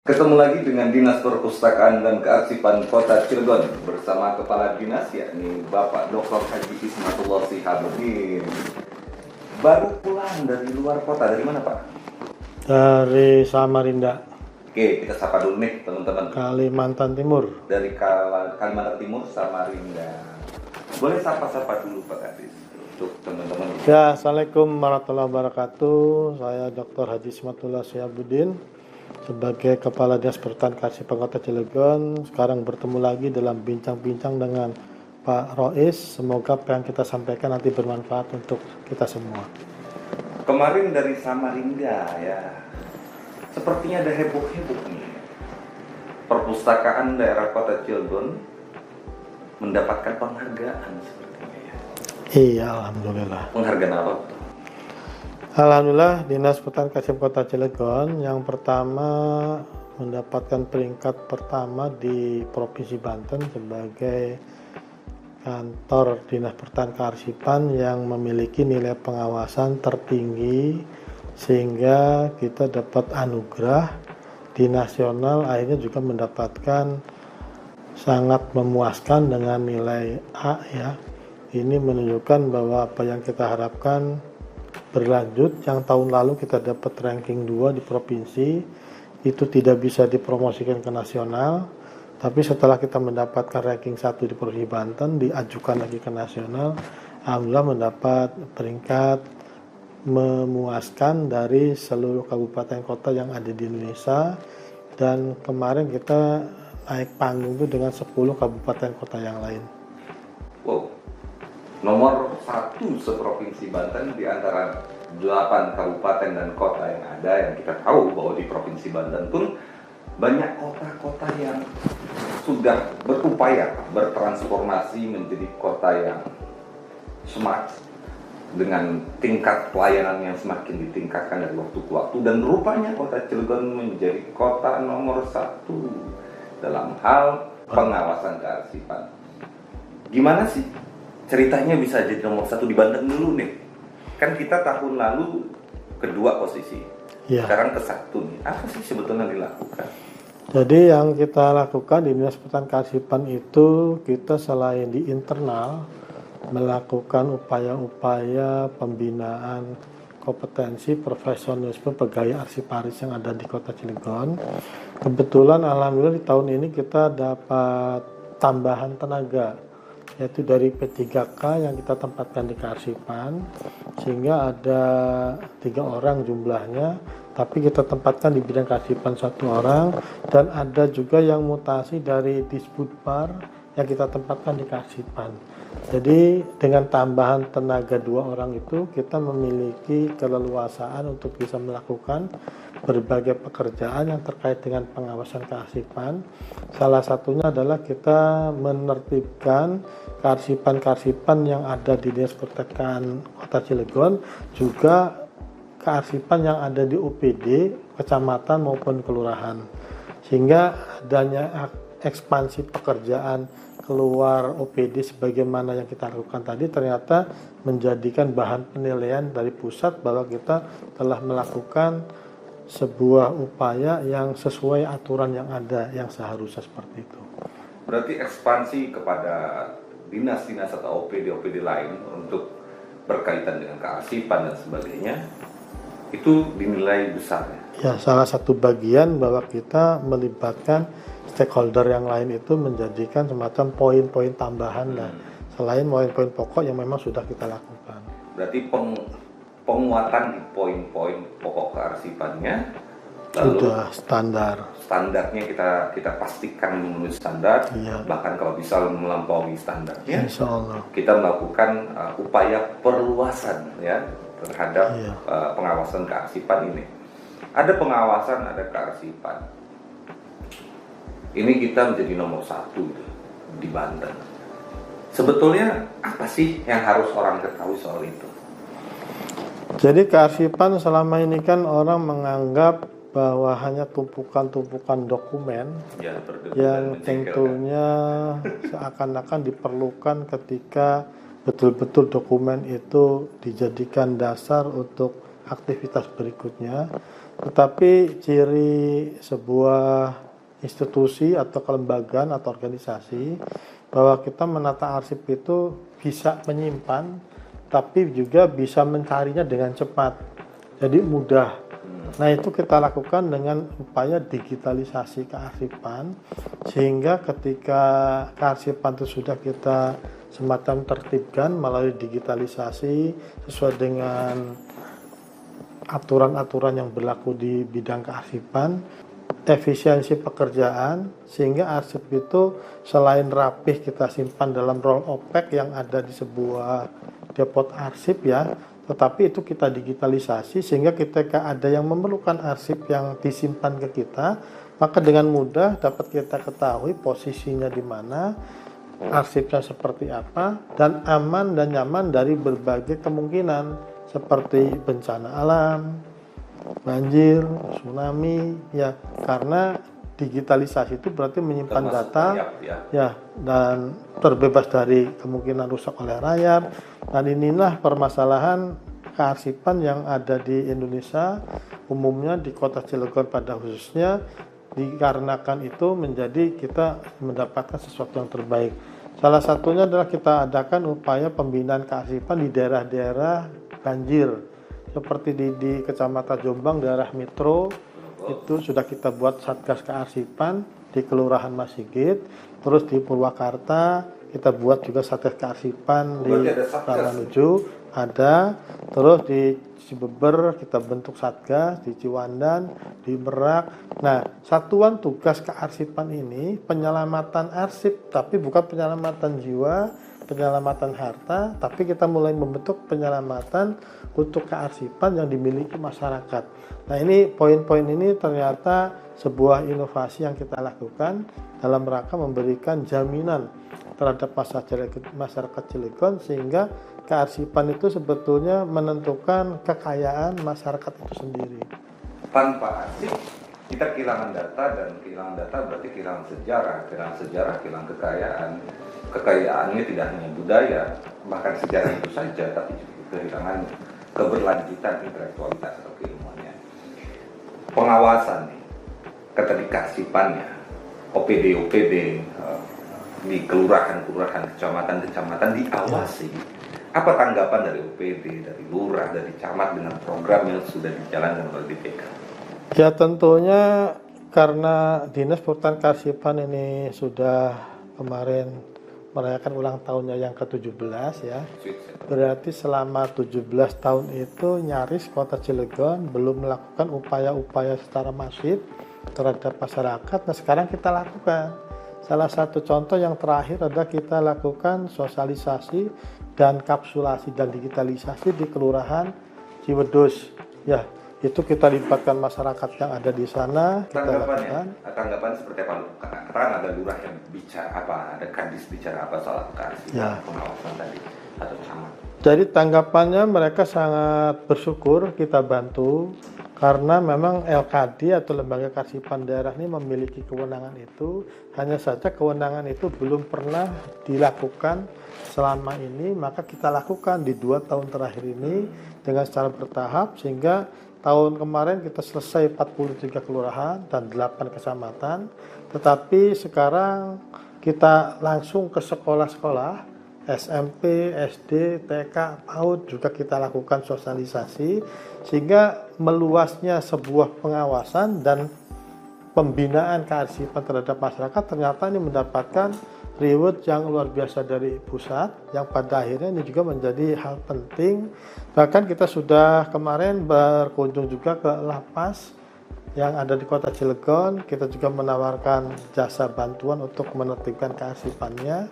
Ketemu lagi dengan Dinas Perpustakaan dan Kearsipan Kota Cilegon bersama Kepala Dinas yakni Bapak Dr. Haji Ismatullah Shihabuddin. Baru pulang dari luar kota, dari mana Pak? Dari Samarinda. Oke, kita sapa dulu nih teman-teman. Kalimantan Timur. Dari Kalimantan Timur, Samarinda. Boleh sapa-sapa dulu Pak Kadis untuk teman-teman. Ya, Assalamualaikum warahmatullahi wabarakatuh. Saya Dr. Haji Ismatullah Shihabuddin sebagai Kepala Dinas Perhutanan Kearsipan Kota Cilegon. Sekarang bertemu lagi dalam bincang-bincang dengan Pak Rois. Semoga apa yang kita sampaikan nanti bermanfaat untuk kita semua. Kemarin dari Samarinda ya, sepertinya ada heboh-heboh nih. Perpustakaan daerah Kota Cilegon mendapatkan penghargaan sepertinya ya. Iya, Alhamdulillah. Penghargaan apa? Alhamdulillah, Dinas Perhutanan Kearsipan Kota Cilegon yang pertama mendapatkan peringkat pertama di Provinsi Banten sebagai kantor Dinas Perhutanan Kearsipan yang memiliki nilai pengawasan tertinggi, sehingga kita dapat anugerah di nasional. Akhirnya juga mendapatkan sangat memuaskan dengan nilai A ya. Ini menunjukkan bahwa apa yang kita harapkan berlanjut. Yang tahun lalu kita dapat ranking 2 di provinsi, itu tidak bisa dipromosikan ke nasional, tapi setelah kita mendapatkan ranking 1 di Provinsi Banten, diajukan lagi ke nasional. Alhamdulillah mendapat peringkat memuaskan dari seluruh kabupaten kota yang ada di Indonesia. Dan kemarin kita naik panggung itu dengan 10 kabupaten kota yang lain. Wow, nomor 1 seprovinsi Banten di antara 8 kabupaten dan kota yang ada, yang kita tahu bahwa di Provinsi Banten pun banyak kota-kota yang sudah berupaya bertransformasi menjadi kota yang smart dengan tingkat pelayanan yang semakin ditingkatkan dari waktu ke waktu, dan rupanya Kota Cilegon menjadi kota nomor 1 dalam hal pengawasan kearsipan. Gimana sih ceritanya bisa jadi nomor 1 di Banten dulu nih? Kan kita tahun lalu kedua posisi, ya. Sekarang ke-1 nih. Apa sih sebetulnya dilakukan? Jadi yang kita lakukan di Dinas Perhutanan Kearsipan itu, kita selain di internal melakukan upaya-upaya pembinaan kompetensi profesionalisme pegawai arsiparis yang ada di Kota Cilegon. Kebetulan alhamdulillah di tahun ini kita dapat tambahan tenaga, yaitu dari P3K yang kita tempatkan di kearsipan, sehingga ada 3 orang jumlahnya, tapi kita tempatkan di bidang kearsipan 1 orang, dan ada juga yang mutasi dari Disbudpar yang kita tempatkan di kearsipan. Jadi dengan tambahan tenaga 2 orang itu, kita memiliki keleluasaan untuk bisa melakukan berbagai pekerjaan yang terkait dengan pengawasan kearsipan. Salah satunya adalah kita menertibkan kearsipan-kearsipan yang ada di Dinas Perhutanan Kota Cilegon, juga kearsipan yang ada di OPD, kecamatan maupun kelurahan. Sehingga adanya ekspansi pekerjaan keluar OPD sebagaimana yang kita lakukan tadi, ternyata menjadikan bahan penilaian dari pusat bahwa kita telah melakukan sebuah upaya yang sesuai aturan yang ada, yang seharusnya seperti itu. Berarti ekspansi kepada dinas-dinas atau OPD-OPD lain untuk berkaitan dengan kearsipan dan sebagainya, itu dinilai besar ya? Ya, salah satu bagian bahwa kita melibatkan stakeholder yang lain itu menjadikan semacam poin-poin tambahan lah, selain poin-poin pokok yang memang sudah kita lakukan. Berarti penguatan di poin-poin pokok kearsipannya sudah standarnya kita pastikan memenuhi standar, iya. Bahkan kalau bisa melampaui standarnya, Insya Allah. Kita melakukan upaya perluasan ya terhadap iya. Pengawasan kearsipan ini. Ada pengawasan, ada kearsipan. Ini kita menjadi nomor 1 di Banten. Sebetulnya apa sih yang harus orang ketahui soal itu? Jadi kearsipan selama ini kan orang menganggap bahwa hanya tumpukan-tumpukan dokumen ya, yang tentunya seakan-akan diperlukan ketika betul-betul dokumen itu dijadikan dasar untuk aktivitas berikutnya. Tetapi ciri sebuah institusi atau kelembagaan atau organisasi bahwa kita menata arsip itu bisa menyimpan, tapi juga bisa mencarinya dengan cepat. Jadi mudah. Nah, itu kita lakukan dengan upaya digitalisasi kearsipan, sehingga ketika kearsipan itu sudah kita semacam tertibkan melalui digitalisasi sesuai dengan aturan-aturan yang berlaku di bidang kearsipan, efisiensi pekerjaan, sehingga arsip itu selain rapih kita simpan dalam roll opaque yang ada di sebuah depot arsip ya, tetapi itu kita digitalisasi sehingga ketika ada yang memerlukan arsip yang disimpan ke kita, maka dengan mudah dapat kita ketahui posisinya di mana, arsipnya seperti apa, dan aman dan nyaman dari berbagai kemungkinan seperti bencana alam, banjir, tsunami, ya, karena digitalisasi itu berarti menyimpan data ya, dan terbebas dari kemungkinan rusak oleh rayap. Dan inilah permasalahan kearsipan yang ada di Indonesia, umumnya di kota Cilegon pada khususnya, dikarenakan itu menjadi kita mendapatkan sesuatu yang terbaik. Salah satunya adalah kita adakan upaya pembinaan kearsipan di daerah-daerah banjir, seperti di Kecamatan Jombang, daerah Metro, itu sudah kita buat Satgas Kearsipan di Kelurahan Masigit. Terus di Purwakarta kita buat juga Satgas Kearsipan di Ramanuju ada. Terus di Cibeber kita bentuk Satgas, di Ciwandan, di Merak. Nah, satuan tugas kearsipan ini penyelamatan arsip, tapi bukan penyelamatan jiwa, penyelamatan harta, tapi kita mulai membentuk penyelamatan untuk kearsipan yang dimiliki masyarakat. Nah, ini poin-poin ini ternyata sebuah inovasi yang kita lakukan dalam rangka memberikan jaminan terhadap masyarakat Cilegon, sehingga kearsipan itu sebetulnya menentukan kekayaan masyarakat itu sendiri. Tanpa arsip kita kehilangan data, dan kehilangan data berarti kehilangan sejarah, kehilangan kekayaan. Kekayaannya tidak hanya budaya, bahkan sejarah itu saja, tapi juga kehilangan keberlanjutan intelektualitas atau keilmuannya. Pengawasan nih, keterikasipannya, OPD di kelurahan-kelurahan, kecamatan-kecamatan diawasi. Apa tanggapan dari OPD, dari lurah, dari camat dengan program yang sudah dijalankan oleh DPK? Ya, tentunya karena Dinas Perhutanan Kearsipan ini sudah kemarin merayakan ulang tahunnya yang ke-17 ya. Berarti selama 17 tahun itu nyaris Kota Cilegon belum melakukan upaya-upaya secara masif terhadap masyarakat. Nah, sekarang kita lakukan. Salah satu contoh yang terakhir adalah kita lakukan sosialisasi dan kapsulasi dan digitalisasi di Kelurahan Ciwedus. Ya, itu kita libatkan masyarakat yang ada di sana. Tanggapan seperti apa? Katakan ada lurah yang bicara apa, ada kadis bicara apa soal kearsipan, pengawasan tadi, atau camat. Jadi tanggapannya mereka sangat bersyukur kita bantu, karena memang LKD atau Lembaga Kearsipan Daerah ini memiliki kewenangan itu. Hanya saja kewenangan itu belum pernah dilakukan selama ini, maka kita lakukan di 2 tahun terakhir ini dengan secara bertahap, sehingga tahun kemarin kita selesai 43 kelurahan dan 8 kecamatan. Tetapi sekarang kita langsung ke sekolah-sekolah, SMP, SD, TK, PAUD juga kita lakukan sosialisasi, sehingga meluasnya sebuah pengawasan dan pembinaan kearsipan terhadap masyarakat ternyata ini mendapatkan reward yang luar biasa dari pusat, yang pada akhirnya ini juga menjadi hal penting. Bahkan kita sudah kemarin berkunjung juga ke lapas yang ada di Kota Cilegon. Kita juga menawarkan jasa bantuan untuk menertibkan kearsipannya,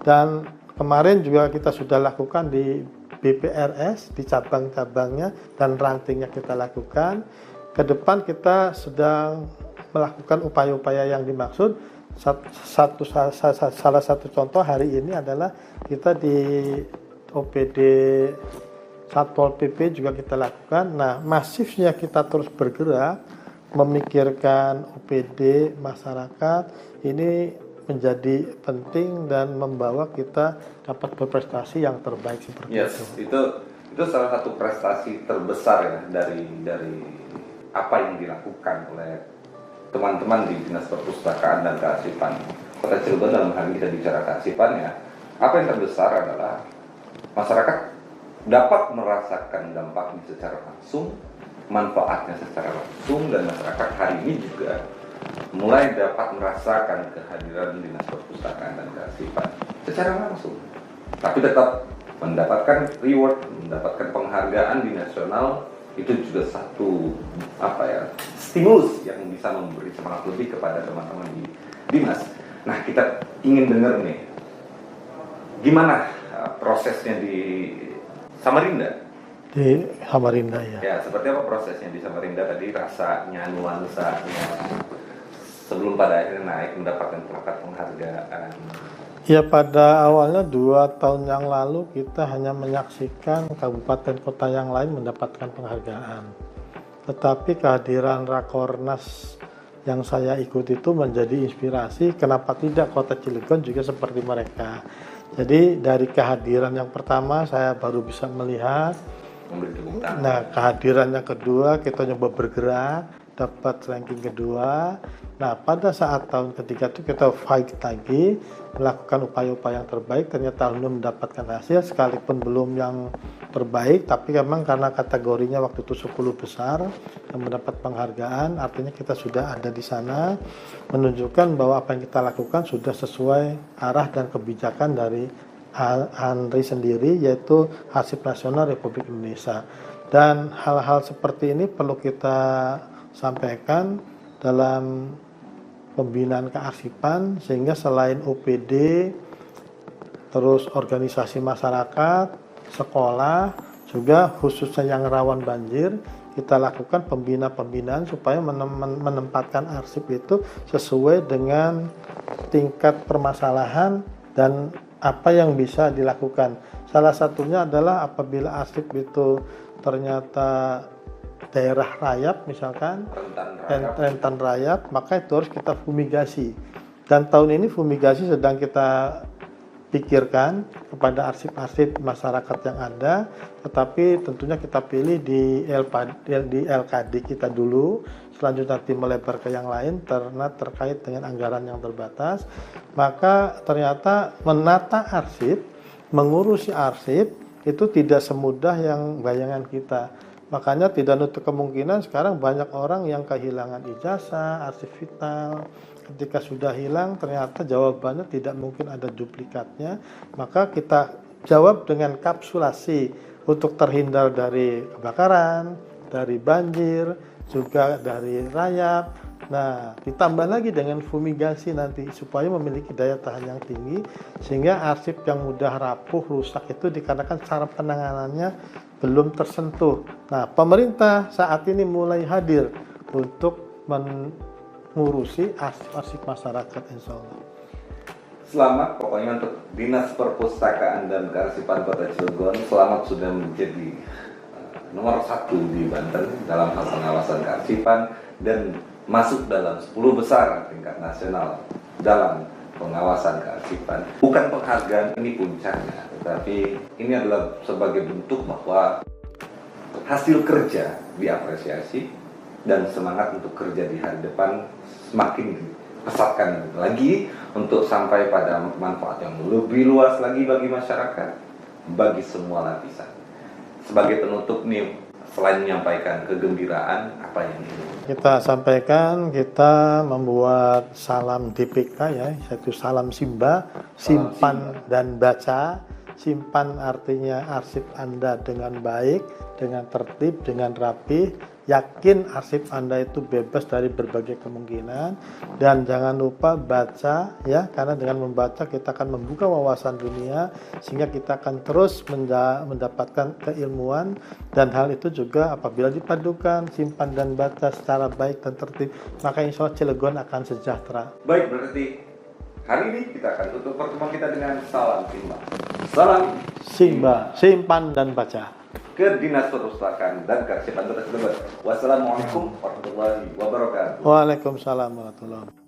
dan kemarin juga kita sudah lakukan di BPRS, di cabang-cabangnya dan rantingnya kita lakukan. Ke depan kita sedang melakukan upaya-upaya yang dimaksud. Salah satu contoh hari ini adalah kita di OPD Satpol PP juga kita lakukan. Nah, masifnya kita terus bergerak memikirkan OPD masyarakat ini menjadi penting dan membawa kita dapat berprestasi yang terbaik seperti itu. Itu salah satu prestasi terbesar ya dari apa yang dilakukan oleh teman-teman di Dinas Perpustakaan dan Kearsipan Kota Cilegon. Dalam hal ini kita bicara kearsipan ya, apa yang terbesar adalah masyarakat dapat merasakan dampaknya secara langsung, manfaatnya secara langsung, dan masyarakat hari ini juga mulai dapat merasakan kehadiran Dinas Perpustakaan dan Kearsipan secara langsung, tapi tetap mendapatkan reward, mendapatkan penghargaan di nasional. Itu juga satu stimulus yang bisa memberi semangat lebih kepada teman-teman di Dinas. Nah, kita ingin dengar nih, gimana prosesnya di Samarinda? Di Samarinda ya. Ya, seperti apa prosesnya di Samarinda tadi, rasanya, nuansanya, sebelum pada akhirnya naik mendapatkan plakat penghargaan. Ya, pada awalnya 2 tahun yang lalu kita hanya menyaksikan kabupaten kota yang lain mendapatkan penghargaan. Tetapi kehadiran Rakornas yang saya ikut itu menjadi inspirasi, kenapa tidak kota Cilegon juga seperti mereka. Jadi dari kehadiran yang pertama saya baru bisa melihat, nah kehadiran yang kedua kita nyoba bergerak, dapat ranking kedua. Nah, pada saat tahun ketiga itu kita fight lagi, melakukan upaya-upaya yang terbaik, ternyata belum mendapatkan hasil, sekalipun belum yang terbaik, tapi memang karena kategorinya waktu itu 10 besar yang mendapat penghargaan, artinya kita sudah ada di sana, menunjukkan bahwa apa yang kita lakukan sudah sesuai arah dan kebijakan dari ANRI sendiri, yaitu Arsip Nasional Republik Indonesia. Dan hal-hal seperti ini perlu kita sampaikan dalam pembinaan kearsipan, sehingga selain OPD, terus organisasi masyarakat, sekolah, juga khususnya yang rawan banjir, kita lakukan pembinaan supaya menempatkan arsip itu sesuai dengan tingkat permasalahan dan apa yang bisa dilakukan. Salah satunya adalah apabila arsip itu ternyata daerah rayap, misalkan rentan rayap, maka itu harus kita fumigasi. Dan tahun ini fumigasi sedang kita pikirkan kepada arsip-arsip masyarakat yang ada, tetapi tentunya kita pilih di LKD kita dulu, selanjutnya nanti melebar ke yang lain karena terkait dengan anggaran yang terbatas. Maka ternyata menata arsip, mengurusi arsip itu tidak semudah yang bayangan kita. Makanya tidak nutup kemungkinan sekarang banyak orang yang kehilangan ijazah, arsip vital. Ketika sudah hilang ternyata jawabannya tidak mungkin ada duplikatnya. Maka kita jawab dengan kapsulasi untuk terhindar dari kebakaran, dari banjir, juga dari rayap. Nah, ditambah lagi dengan fumigasi nanti supaya memiliki daya tahan yang tinggi, sehingga arsip yang mudah rapuh, rusak itu dikarenakan cara penanganannya belum tersentuh. Nah, pemerintah saat ini mulai hadir untuk mengurusi arsip masyarakat, insya Allah. Selamat pokoknya untuk Dinas Perpustakaan dan Kearsipan Kota Cilegon. Selamat sudah menjadi nomor 1 di Banten dalam hal pengawasan kearsipan dan masuk dalam 10 besar tingkat nasional dalam pengawasan kearsipan. Bukan penghargaan ini puncaknya, tetapi ini adalah sebagai bentuk bahwa hasil kerja diapresiasi dan semangat untuk kerja di hari depan semakin dipesatkan lagi untuk sampai pada manfaat yang lebih luas lagi bagi masyarakat, bagi semua lapisan. Sebagai penutup nih, selain menyampaikan kegembiraan, apa yang ingin kita sampaikan? Kita membuat salam DPK ya, yaitu salam Simba, simpan dan baca. Simpan artinya arsip Anda dengan baik, dengan tertib, dengan rapi. Yakin arsip Anda itu bebas dari berbagai kemungkinan. Dan jangan lupa baca ya, karena dengan membaca kita akan membuka wawasan dunia, sehingga kita akan terus mendapatkan keilmuan. Dan hal itu juga apabila dipadukan simpan dan baca secara baik dan tertib, maka insya Allah Cilegon akan sejahtera. Baik, berarti hari ini kita akan tutup pertemuan kita dengan salam Simba. Salam Simba, simpan dan baca. Ke Dinas Perpustakaan dan Kearsipan Kota Cilegon. Wassalamualaikum warahmatullahi wabarakatuh. Waalaikumsalam warahmatullahi wabarakatuh.